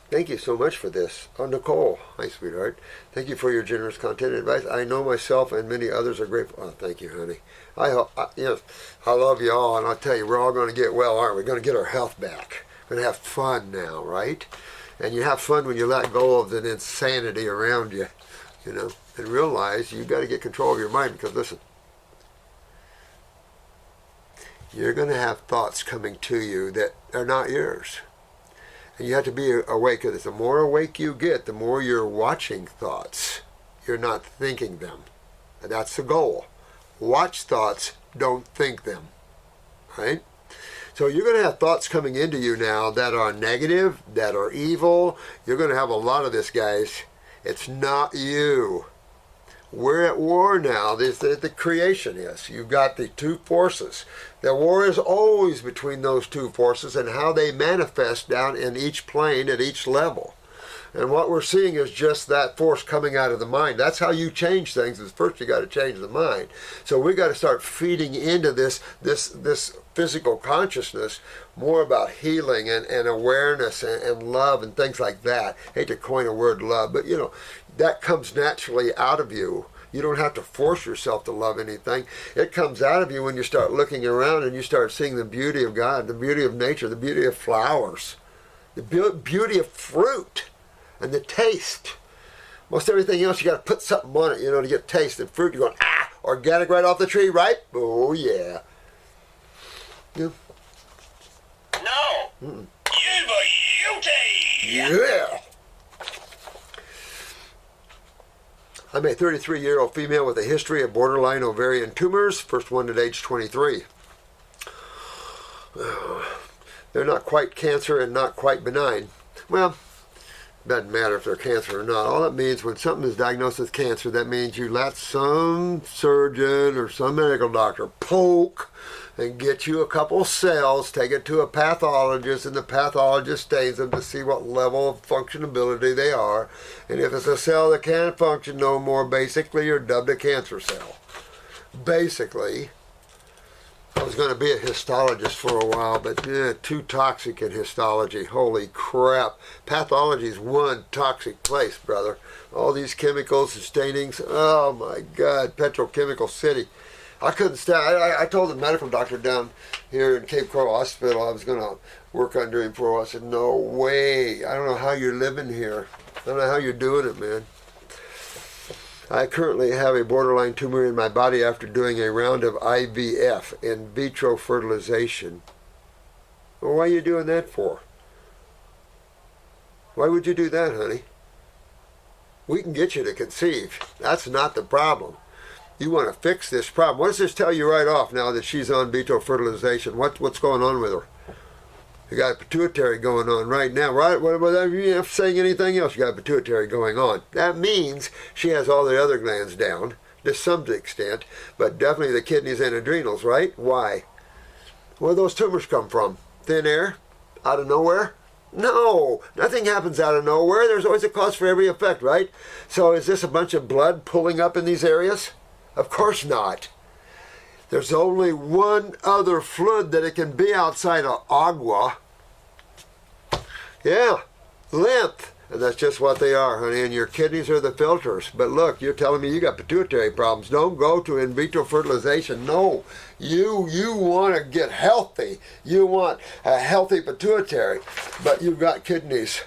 Thank you so much for this. Oh, Nicole. Hi, sweetheart. Thank you for your generous content and advice. I know myself and many others are grateful. Oh, thank you, honey. I love you all, and I'll tell you, we're all going to get well, aren't we? We're going to get our health back. We're going to have fun now, right? And you have fun when you let go of the insanity around you, and realize you've got to get control of your mind because, listen, you're going to have thoughts coming to you that are not yours. And you have to be awake of this. The more awake you get, the more you're watching thoughts. You're not thinking them. And that's the goal. Watch thoughts, don't think them. Right? So you're going to have thoughts coming into you now that are negative, that are evil. You're going to have a lot of this, guys. It's not you. We're at war now. The creation is. You've got the two forces. The war is always between those two forces and how they manifest down in each plane at each level. And what we're seeing is just that force coming out of the mind. That's how you change things. Is first you got to change the mind. So we got to start feeding into this physical consciousness more about healing and awareness and love and things like that. I hate to coin a word love, but that comes naturally out of you. You don't have to force yourself to love anything. It comes out of you when you start looking around and you start seeing the beauty of God, the beauty of nature, the beauty of flowers, the beauty of fruit, and the taste. Most everything else you got to put something on it, to get taste. And fruit, you're going, organic right off the tree, right? Oh yeah. Yeah. No. Yeah. I'm a 33-year-old female with a history of borderline ovarian tumors, first one at age 23. They're not quite cancer and not quite benign. Well, doesn't matter if they're cancer or not. All that means when something is diagnosed with cancer, that means you let some surgeon or some medical doctor poke and get you a couple cells, take it to a pathologist, and the pathologist stains them to see what level of functionability they are. And if it's a cell that can't function no more, basically you're dubbed a cancer cell. Basically, I was going to be a histologist for a while, but too toxic in histology. Holy crap. Pathology is one toxic place, brother. All these chemicals and stainings. Oh my God, petrochemical city. I couldn't stand. I told the medical doctor down here in Cape Coral Hospital I was going to work under him for a while. I said, no way. I don't know how you're living here. I don't know how you're doing it, man. I currently have a borderline tumor in my body after doing a round of IVF, in vitro fertilization. Well, why are you doing that for? Why would you do that, honey? We can get you to conceive. That's not the problem. You want to fix this problem. What does this tell you right off now that she's on vitro fertilization? What's going on with her? You got a pituitary going on right now, right? Without you saying anything else, you got a pituitary going on. That means she has all the other glands down to some extent, but definitely the kidneys and adrenals, right? Why? Where do those tumors come from? Thin air? Out of nowhere? No, nothing happens out of nowhere. There's always a cause for every effect, right? So is this a bunch of blood pulling up in these areas? Of course not. There's only one other fluid that it can be outside of agua. Yeah, lymph. And that's just what they are, honey. And your kidneys are the filters. But look, you're telling me you got pituitary problems. Don't go to in vitro fertilization. No, you want to get healthy. You want a healthy pituitary. But you've got kidneys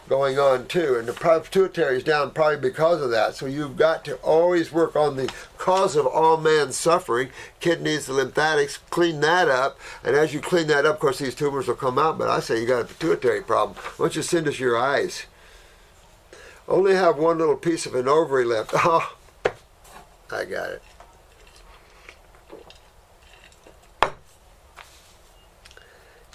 going on too, and the pituitary is down probably because of that. So you've got to always work on the cause of all man's suffering, kidneys, the lymphatics, clean that up, and as you clean that up, of course, these tumors will come out. But I say you got a pituitary problem. Why don't you send us your eyes? Only have one little piece of an ovary left. Oh, I got it.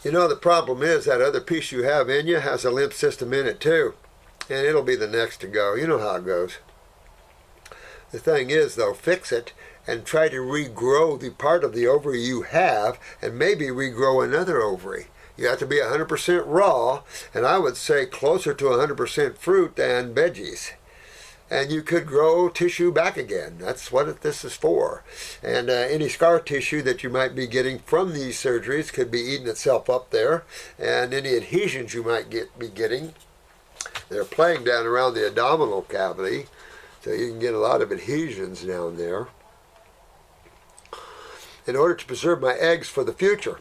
The problem is that other piece you have in you has a lymph system in it too. And it'll be the next to go. You know how it goes. The thing is, though, fix it and try to regrow the part of the ovary you have and maybe regrow another ovary. You have to be 100% raw, and I would say closer to 100% fruit than veggies. and you could grow tissue back again. That's what this is for. And any scar tissue that you might be getting from these surgeries could be eating itself up there, and any adhesions you might be getting, they're playing down around the abdominal cavity, so you can get a lot of adhesions down there. In order to preserve my eggs for the future,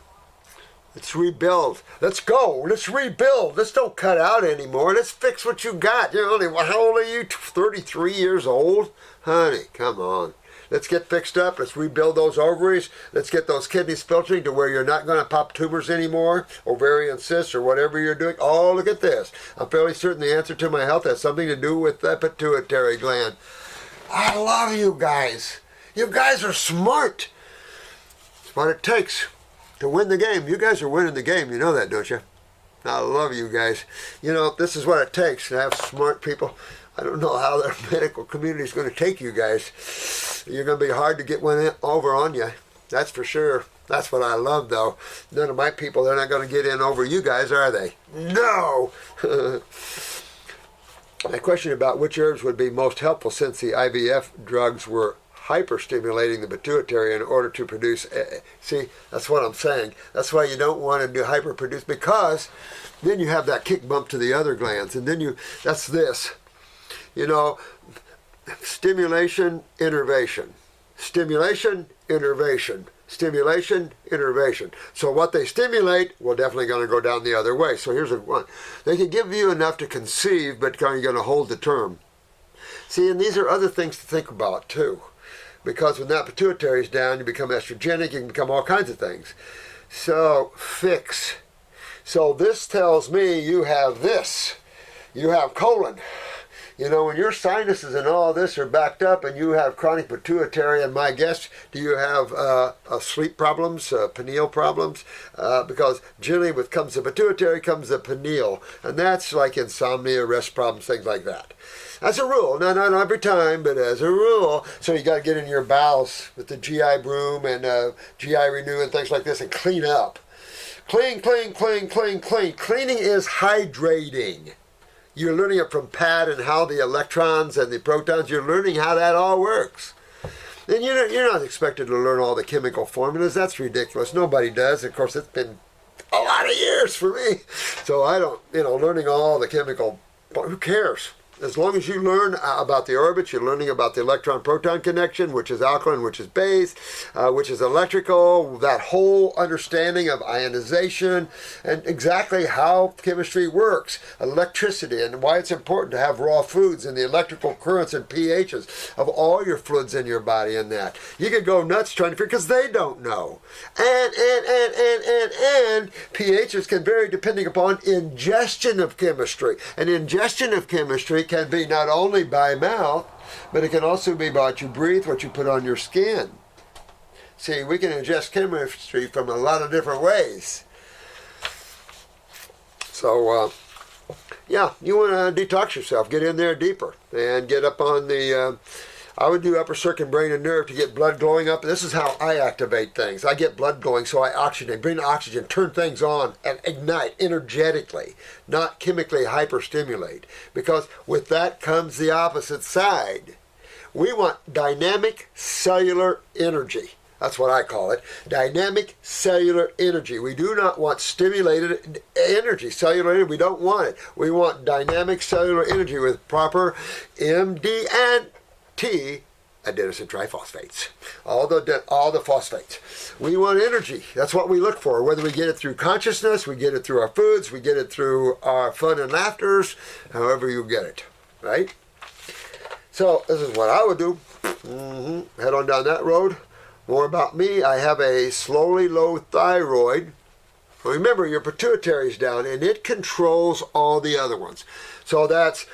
let's rebuild. Let's go. Let's rebuild. Let's don't cut out anymore. Let's fix what you got. You're only, how old are you? 33 years old? Honey, come on. Let's get fixed up. Let's rebuild those ovaries. Let's get those kidneys filtering to where you're not going to pop tumors anymore, ovarian cysts, or whatever you're doing. Oh, look at this. I'm fairly certain the answer to my health has something to do with the pituitary gland. I love you guys. You guys are smart. It's what it takes to win the game. You guys are winning the game. You know that, don't you? I love you guys. You know, this is what it takes to have smart people. I don't know how the medical community is going to take you guys. You're going to be hard to get one over on you. That's for sure. That's what I love, though. None of my people, they're not going to get in over you guys, are they? No! My question about which herbs would be most helpful since the IVF drugs were hyperstimulating the pituitary in order to produce. See, that's what I'm saying. That's why you don't want to do hyperproduce, because then you have that kick bump to the other glands, and then that's this. You know, stimulation, innervation. Stimulation, innervation. Stimulation, innervation. So what they stimulate, well, definitely going to go down the other way. So here's one. They can give you enough to conceive, but kind of going to hold the term. See, and these are other things to think about, too. Because when that pituitary is down, you become estrogenic, you can become all kinds of things. So, fix. So this tells me you have this. You have colon. You know, when your sinuses and all this are backed up and you have chronic pituitary, and my guess, do you have sleep problems, pineal problems? Because generally with comes the pituitary comes the pineal. And that's like insomnia, rest problems, things like that. As a rule, not every time, but as a rule. So you got to get in your bowels with the GI broom and GI Renew and things like this and clean up. Clean, clean, clean, clean, clean. Cleaning is hydrating. You're learning it from Pat and how the electrons and the protons, you're learning how that all works. And you're not expected to learn all the chemical formulas. That's ridiculous. Nobody does. Of course, it's been a lot of years for me. So I don't, learning all the chemical, who cares? As long as you learn about the orbits, you're learning about the electron-proton connection, which is alkaline, which is base, which is electrical, that whole understanding of ionization, and exactly how chemistry works, electricity, and why it's important to have raw foods and the electrical currents and pHs of all your fluids in your body and that. You could go nuts trying to figure, because they don't know. And pHs can vary depending upon ingestion of chemistry. And ingestion of chemistry can be not only by mouth, but it can also be by what you breathe, what you put on your skin. See, we can ingest chemistry from a lot of different ways. So, yeah, you want to detox yourself, get in there deeper, and get up on the, I would do upper circuit, brain, and nerve to get blood glowing up. This is how I activate things. I get blood glowing, so I oxygenate, bring oxygen, turn things on, and ignite energetically, not chemically hyperstimulate. Because with that comes the opposite side. We want dynamic cellular energy. That's what I call it. Dynamic cellular energy. We do not want stimulated energy, cellular energy. We don't want it. We want dynamic cellular energy with proper MD and T, adenosine triphosphates, all the phosphates. We want energy. That's what we look for. Whether we get it through consciousness, we get it through our foods, we get it through our fun and laughters, however you get it, right? So this is what I would do. Head on down that road. More about me. I have a slowly low thyroid. Remember, your pituitary is down, and it controls all the other ones. So that's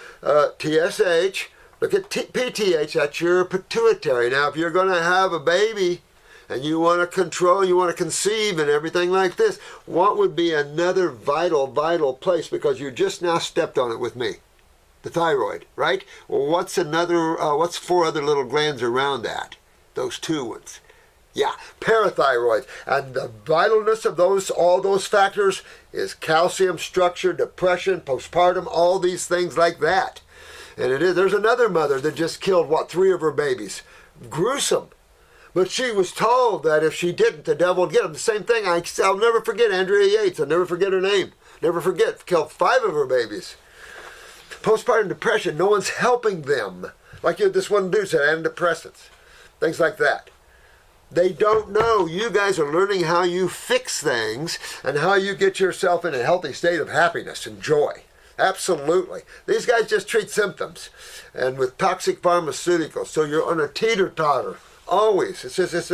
TSH. Look at PTH, that's your pituitary. Now, if you're going to have a baby and you want to control, you want to conceive and everything like this, what would be another vital place? Because you just now stepped on it with me. The thyroid, right? Well, what's 4 other little glands around that? Those 2 ones. Yeah, parathyroids. And the vitalness of all those factors is calcium, structure, depression, postpartum, all these things like that. And it is. There's another mother that just killed, 3 of her babies. Gruesome. But she was told that if she didn't, the devil would get them. The same thing, I'll never forget Andrea Yates. I'll never forget her name. Never forget. Killed 5 of her babies. Postpartum depression, no one's helping them. Like this one dude said, antidepressants. Things like that. They don't know. You guys are learning how you fix things and how you get yourself in a healthy state of happiness and joy. Absolutely. These guys just treat symptoms. And with toxic pharmaceuticals, so you're on a teeter-totter. Always. It's just,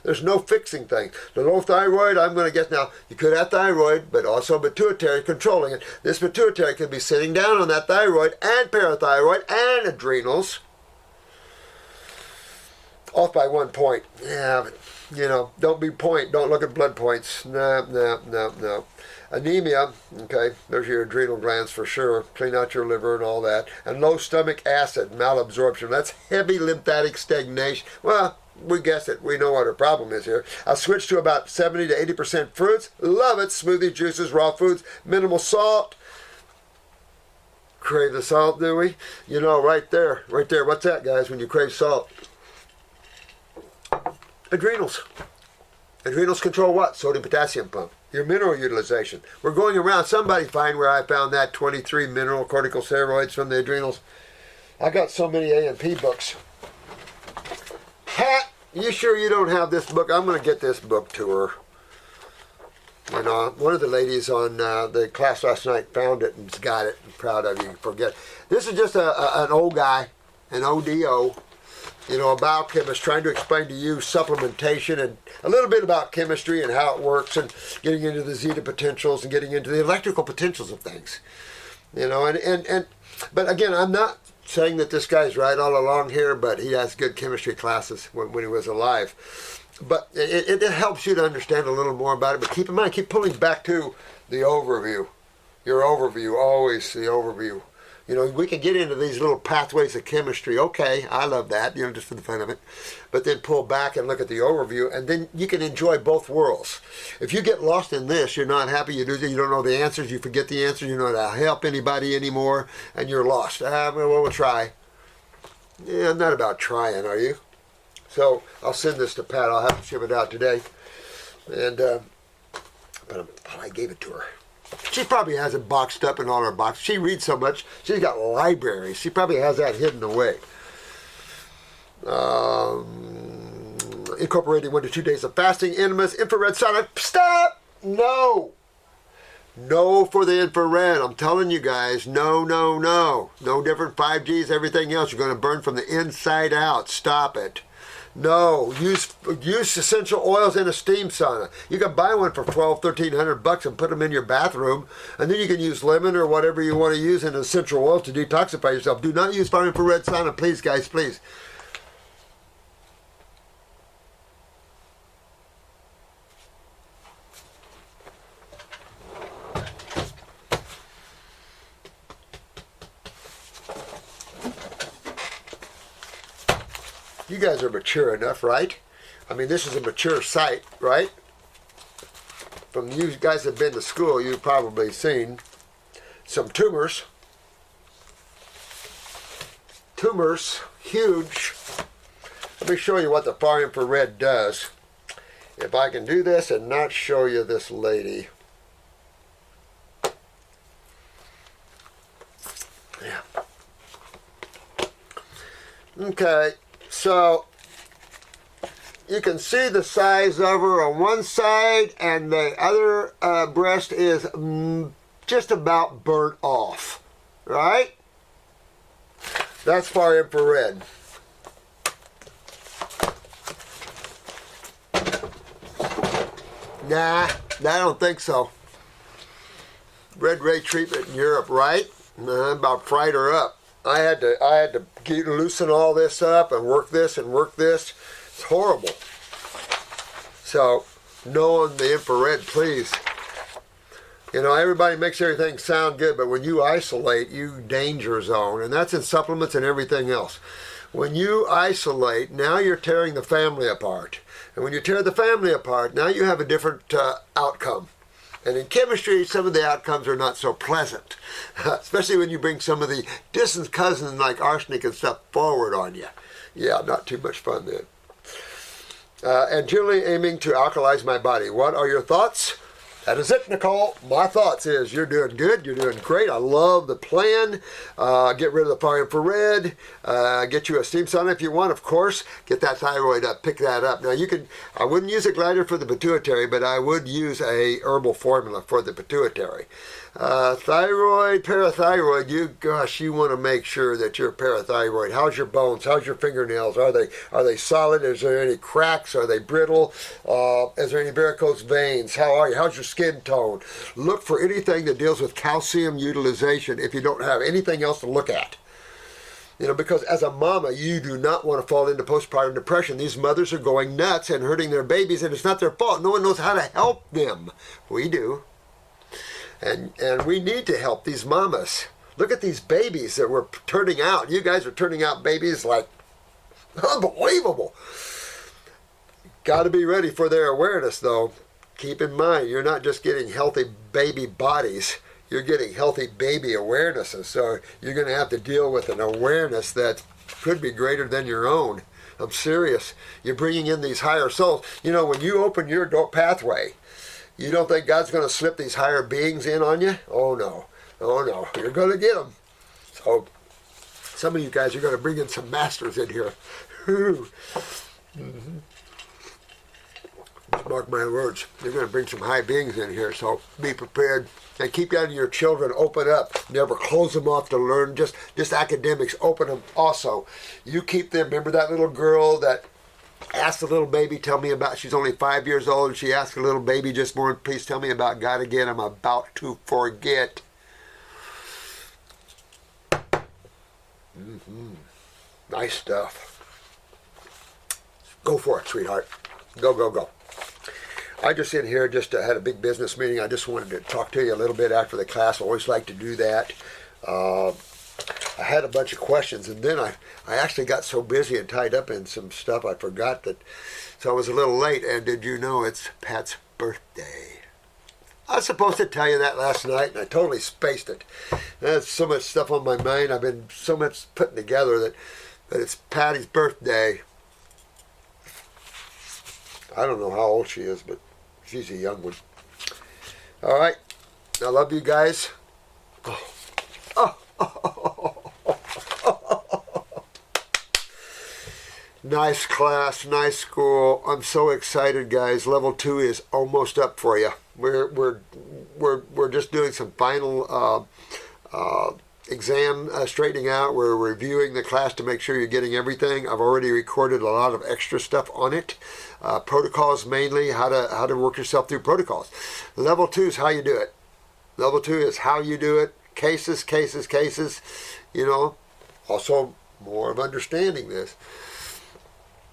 there's no fixing things. The low thyroid, I'm going to get now. You could have thyroid, but also pituitary controlling it. This pituitary could be sitting down on that thyroid and parathyroid and adrenals. Off by 1 point. Yeah, but, don't be point. Don't look at blood points. No. Anemia, okay, there's your adrenal glands for sure. Clean out your liver and all that. And low stomach acid, malabsorption. That's heavy lymphatic stagnation. Well, we guessed it. We know what our problem is here. I'll switch to about 70 to 80% fruits. Love it. Smoothie, juices, raw foods, minimal salt. Crave the salt, do we? Right there. What's that, guys, when you crave salt? Adrenals. Adrenals control what? Sodium potassium pump. Your mineral utilization. We're going around. Somebody find where I found that 23 mineral corticosteroids from the adrenals. I got so many A&P books. Pat, you sure you don't have this book? I'm going to get this book to her. One of the ladies on the class last night found it and's got it. I'm proud of you. Forget. This is just an old guy, an ODO. A biochemist trying to explain to you supplementation and a little bit about chemistry and how it works and getting into the zeta potentials and getting into the electrical potentials of things. But again, I'm not saying that this guy's right all along here, but he has good chemistry classes when he was alive. But it helps you to understand a little more about it. But keep in mind, keep pulling back to the overview. Your overview, always the overview. We can get into these little pathways of chemistry. Okay, I love that, just for the fun of it. But then pull back and look at the overview, and then you can enjoy both worlds. If you get lost in this, you're not happy, you don't know the answers, you forget the answers, you don't know how to help anybody anymore, and you're lost. We'll try. Yeah, I'm not about trying, are you? So I'll send this to Pat. I'll have to ship it out today. And but I gave it to her. She probably has it boxed up in all her boxes. She reads so much. She's got libraries. She probably has that hidden away. Incorporating 1 to 2 days of fasting, enemas, infrared sauna. Stop! No! No for the infrared. I'm telling you guys, no. No different 5Gs, everything else. You're going to burn from the inside out. Stop it. No, use essential oils in a steam sauna. You can buy one for $1,200-$1,300 and put them in your bathroom, and then you can use lemon or whatever you want to use in essential oils to detoxify yourself. Do not use far infrared sauna, please, guys, please. You guys are mature enough, right? I mean, this is a mature site, right? From you guys that have been to school, you've probably seen some tumors. Tumors, huge. Let me show you what the far infrared does. If I can do this and not show you this lady. Yeah. Okay. So, you can see the size of her on one side, and the other breast is just about burnt off, right? That's far infrared. Nah, I don't think so. Red ray treatment in Europe, right? About fried her up. I had to loosen all this up and work this and work this. It's horrible. So, no on the infrared, please. Everybody makes everything sound good, but when you isolate, you danger zone, and that's in supplements and everything else. When you isolate, now you're tearing the family apart. And when you tear the family apart, now you have a different outcome. And in chemistry, some of the outcomes are not so pleasant, especially when you bring some of the distant cousins like arsenic and stuff forward on you. Yeah, not too much fun then. And generally aiming to alkalize my body. What are your thoughts? That is it, Nicole. My thoughts is you're doing good. You're doing great. I love the plan. Get rid of the far infrared. Get you a steam sauna if you want, of course. Get that thyroid up. Pick that up. Now, you can. I wouldn't use a glider for the pituitary, but I would use a herbal formula for the pituitary. Thyroid, parathyroid, you want to make sure that you're parathyroid. How's your bones? How's your fingernails? Are they solid? Is there any cracks? Are they brittle? Is there any varicose veins? How are you? How's your skin tone? Look for anything that deals with calcium utilization if you don't have anything else to look at. You know, because as a mama, you do not want to fall into postpartum depression. These mothers are going nuts and hurting their babies, and it's not their fault. No one knows how to help them. We do. And we need to help these mamas. Look at these babies that we're turning out. You guys are turning out babies like unbelievable. Got to be ready for their awareness, though. Keep in mind, you're not just getting healthy baby bodies. You're getting healthy baby awarenesses. So you're going to have to deal with an awareness that could be greater than your own. I'm serious. You're bringing in these higher souls. You know, when you open your pathway, you don't think God's going to slip these higher beings in on you? Oh, no. Oh, no. You're going to get them. So, some of you guys are going to bring in some masters in here. Mm-hmm. Just mark my words. You're going to bring some high beings in here, so be prepared. And keep your children open up. Never close them off to learn. Just academics. Open them also. You keep them. Remember that little girl that asked the little baby, tell me about, she's only 5 years old, and she asked the little baby just more, please tell me about God again, I'm about to forget. Nice stuff. Go for it, sweetheart. Go, go, go. I just in here had a big business meeting. I just wanted to talk to you a little bit after the class. I always like to do that. I had a bunch of questions, and then I actually got so busy and tied up in some stuff I forgot that, so I was a little late. And did you know it's Pat's birthday? I was supposed to tell you that last night, and I totally spaced it. There's so much stuff on my mind. I've been so much putting together that it's Patty's birthday. I don't know how old she is, but she's a young one. All right. I love you guys. Nice class, nice school. I'm so excited, guys. Level 2 is almost up for you. We're just doing some final exam straightening out. We're reviewing the class to make sure you're getting everything. I've already recorded a lot of extra stuff on it. Protocols mainly, how to work yourself through protocols. Level 2 is how you do it. Level 2 is how you do it. Cases. You know, also more of understanding this.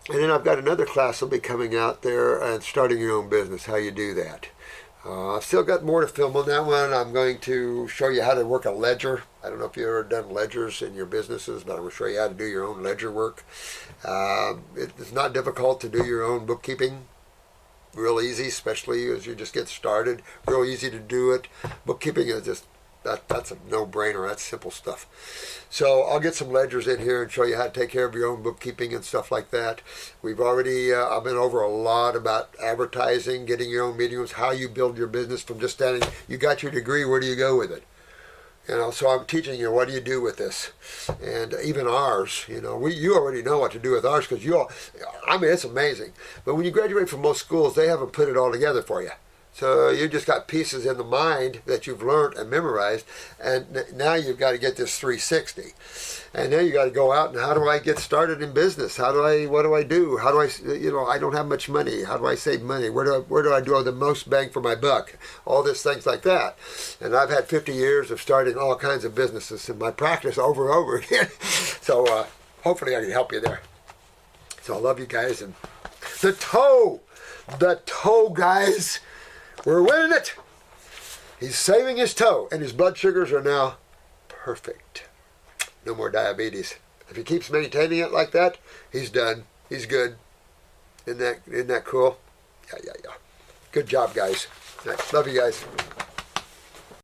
And then I've got another class that'll be coming out there and starting your own business, how you do that. I've still got more to film on that one. I'm going to show you how to work a ledger. I don't know if you've ever done ledgers in your businesses, but I'm going to show you how to do your own ledger work. It's not difficult to do your own bookkeeping. Real easy, especially as you just get started. Real easy to do it. Bookkeeping is just, that's a no-brainer. That's simple stuff. So I'll get some ledgers in here and show you how to take care of your own bookkeeping and stuff like that. We've already, I've been over a lot about advertising, getting your own meeting rooms, how you build your business from just standing. You got your degree, where do you go with it? You know, so I'm teaching you, what do you do with this? And even ours, you know, you already know what to do with ours because I mean, it's amazing. But when you graduate from most schools, they haven't put it all together for you. So you just got pieces in the mind that you've learned and memorized, and now you've got to get this 360. And then you got to go out and how do I get started in business? What do I do? How do I, I don't have much money. How do I save money? Where do I do the most bang for my buck? All these things like that. And I've had 50 years of starting all kinds of businesses in my practice over and over again. So hopefully I can help you there. So I love you guys. And the toe, guys. We're winning it. He's saving his toe, and his blood sugars are now perfect. No more diabetes. If he keeps maintaining it like that, he's done. He's good. Isn't that cool? Yeah. Good job, guys. Love you guys.